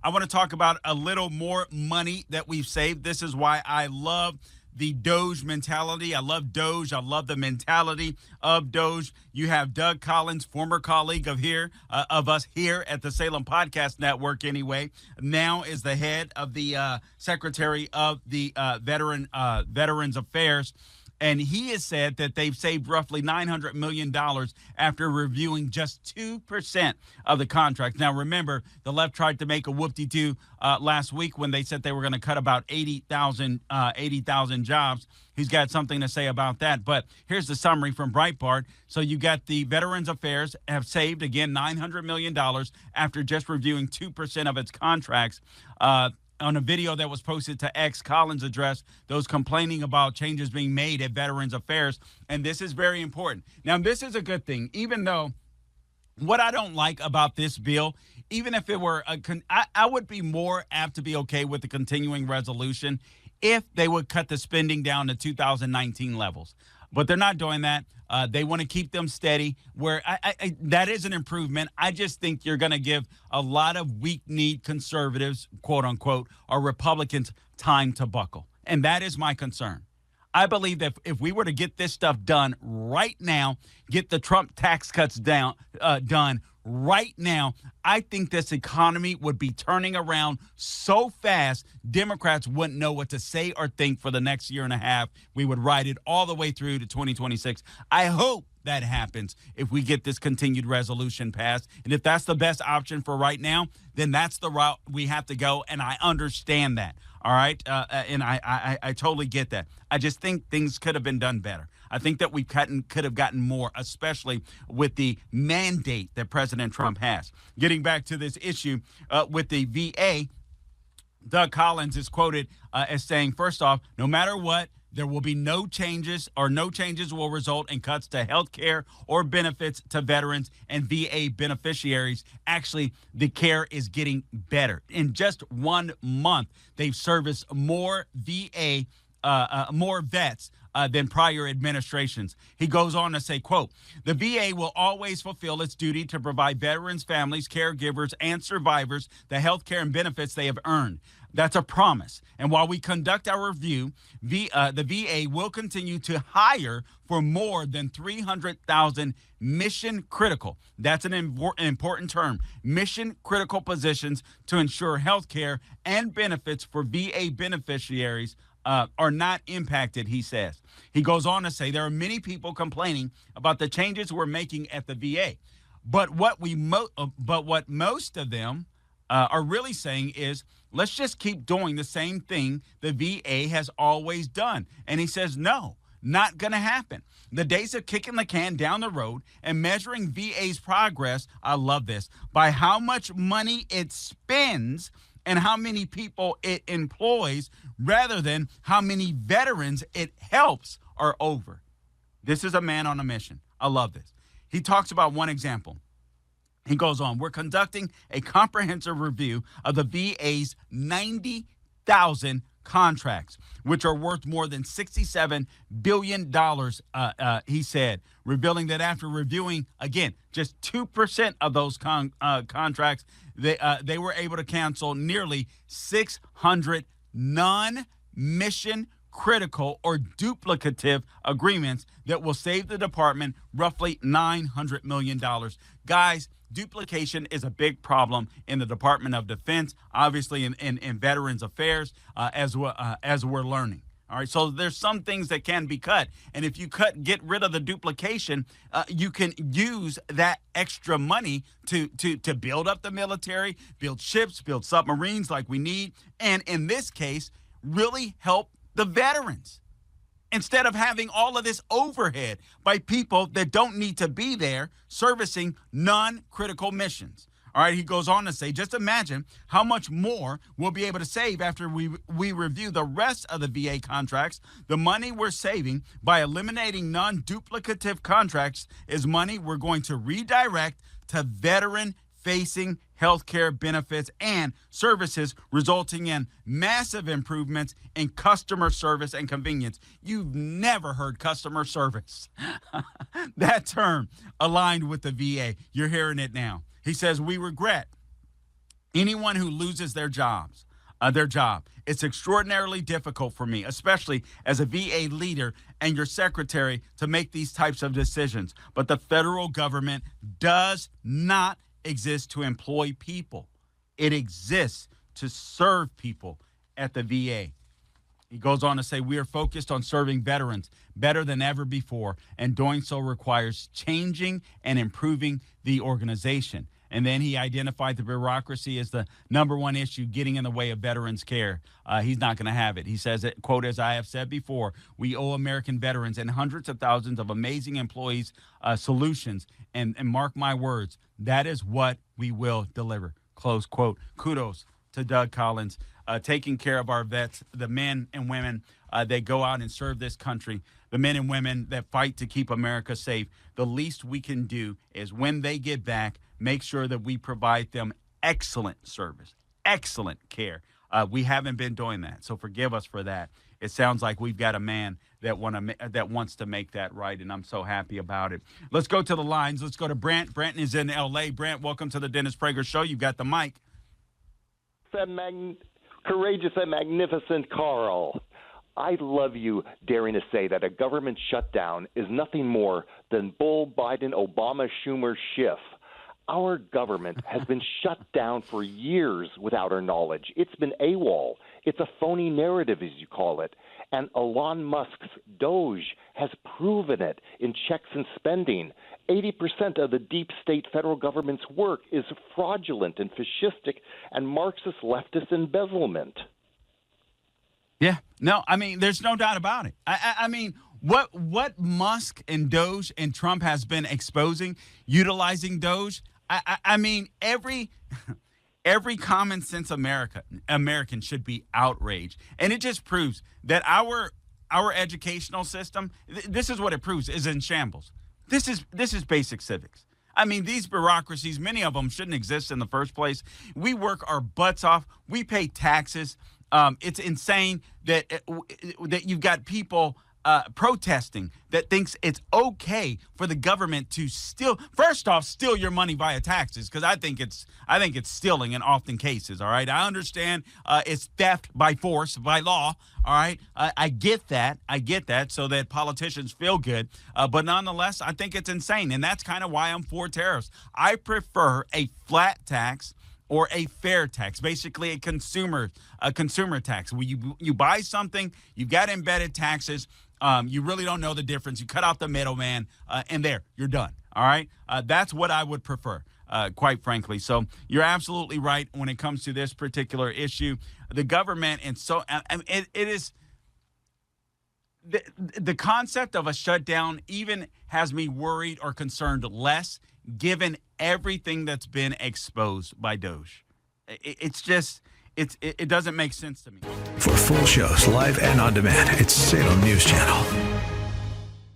I want to talk about a little more money that we've saved. This is why I love the DOGE mentality. I love DOGE. I love the mentality of DOGE. You have Doug Collins, former colleague of us here at the Salem Podcast Network anyway, now is the head of the Secretary of the Veterans Affairs. And he has said that they've saved roughly $900 million after reviewing just 2% of the contracts. Now, remember, the left tried to make a whoop-de-doo last week when they said they were going to cut about 80,000 jobs. He's got something to say about that. But here's the summary from Breitbart. So you got the Veterans Affairs have saved, again, $900 million after just reviewing 2% of its contracts. On a video that was posted to X, Collins addressed those complaining about changes being made at Veterans Affairs. And this is very important. Now, this is a good thing, even though what I don't like about this bill, even if it were, I would be more apt to be okay with the continuing resolution if they would cut the spending down to 2019 levels. But they're not doing that. They want to keep them steady, where that is an improvement. I just think you're going to give a lot of weak-kneed conservatives, quote unquote, or Republicans time to buckle. And that is my concern. I believe that if we were to get this stuff done right now, get the Trump tax cuts done right now, I think this economy would be turning around so fast, Democrats wouldn't know what to say or think for the next year and a half. We would ride it all the way through to 2026. I hope that happens if we get this continued resolution passed. And if that's the best option for right now, then that's the route we have to go. And I understand that. All right. And I totally get that. I just think things could have been done better. I think that we could have gotten more, especially with the mandate that President Trump has. Getting back to this issue with the VA, Doug Collins is quoted as saying, first off, no matter what, there will be no changes, or no changes will result in cuts to health care or benefits to veterans and VA beneficiaries. Actually, the care is getting better. In just 1 month, they've serviced more more vets than prior administrations. He goes on to say, quote, the VA will always fulfill its duty to provide veterans, families, caregivers, and survivors the health care and benefits they have earned. That's a promise. And while we conduct our review, the VA will continue to hire for more than 300,000 mission critical. That's an important term. Mission critical positions to ensure health care and benefits for VA beneficiaries are not impacted, he says. He goes on to say there are many people complaining about the changes we're making at the VA. But what most of them are really saying is, let's just keep doing the same thing the VA has always done. And he says, no, not going to happen. The days of kicking the can down the road and measuring VA's progress, I love this, by how much money it spends and how many people it employs rather than how many veterans it helps are over. This is a man on a mission. I love this. He talks about one example. He goes on, we're conducting a comprehensive review of the VA's 90,000 contracts, which are worth more than $67 billion, he said, revealing that after reviewing, again, just 2% of those contracts, they were able to cancel nearly 600 non-mission critical or duplicative agreements that will save the department roughly $900 million. Guys, duplication is a big problem in the Department of Defense, obviously in Veterans Affairs, as we're learning. All right, so there's some things that can be cut. And if you get rid of the duplication, you can use that extra money to build up the military, build ships, build submarines like we need, and in this case, really help the veterans, instead of having all of this overhead by people that don't need to be there servicing non-critical missions. All right, he goes on to say, just imagine how much more we'll be able to save after we review the rest of the VA contracts. The money we're saving by eliminating non-duplicative contracts is money we're going to redirect to veteran-facing healthcare benefits and services, resulting in massive improvements in customer service and convenience. You've never heard customer service, that term, aligned with the VA. You're hearing it now. He says, we regret Anyone who loses their job, it's extraordinarily difficult for me, especially as a VA leader and your secretary, to make these types of decisions. But the federal government does not exist to employ people. It exists to serve people at the VA. He goes on to say, we are focused on serving veterans better than ever before, and doing so requires changing and improving the organization. And then he identified the bureaucracy as the number one issue getting in the way of veterans' care. He's not going to have it. He says, quote, as I have said before, we owe American veterans and hundreds of thousands of amazing employees solutions. And mark my words, that is what we will deliver, close quote. Kudos to Doug Collins, taking care of our vets, the men and women that go out and serve this country, the men and women that fight to keep America safe. The least we can do is when they get back, make sure that we provide them excellent service, excellent care. We haven't been doing that, so forgive us for that. It sounds like we've got a man that wants to make that right, and I'm so happy about it. Let's go to the lines. Let's go to Brant. Brant is in L.A. Brant, welcome to the Dennis Prager Show. You've got the mic. Courageous and magnificent Carl. I love you daring to say that a government shutdown is nothing more than Bull, Biden, Obama, Schumer, Schiff. Our government has been shut down for years without our knowledge. It's been AWOL. It's a phony narrative, as you call it. And Elon Musk's DOGE has proven it in checks and spending. 80% of the deep state federal government's work is fraudulent and fascistic and Marxist leftist embezzlement. Yeah, no, I mean, there's no doubt about it. I mean, what Musk and DOGE and Trump has been exposing, utilizing DOGE, I mean, every common sense American should be outraged. And it just proves that our educational system, this is what it proves, is in shambles. This is basic civics. I mean, these bureaucracies, many of them shouldn't exist in the first place. We work our butts off. We pay taxes. It's insane that you've got people protesting that thinks it's okay for the government to steal your money via taxes, because I think it's stealing in often cases. All right, I understand it's theft by force, by law. All right, I get that, so that politicians feel good, but nonetheless, I think it's insane, and that's kind of why I'm for tariffs. I prefer a flat tax or a fair tax, basically a consumer tax. When you buy something, you've got embedded taxes. You really don't know the difference. You cut out the middleman, and there, you're done. All right? That's what I would prefer, quite frankly. So you're absolutely right when it comes to this particular issue. The government, and so it is the concept of a shutdown even has me worried or concerned less, given everything that's been exposed by DOGE. It doesn't make sense to me. For full shows, live and on demand, it's Salem News Channel.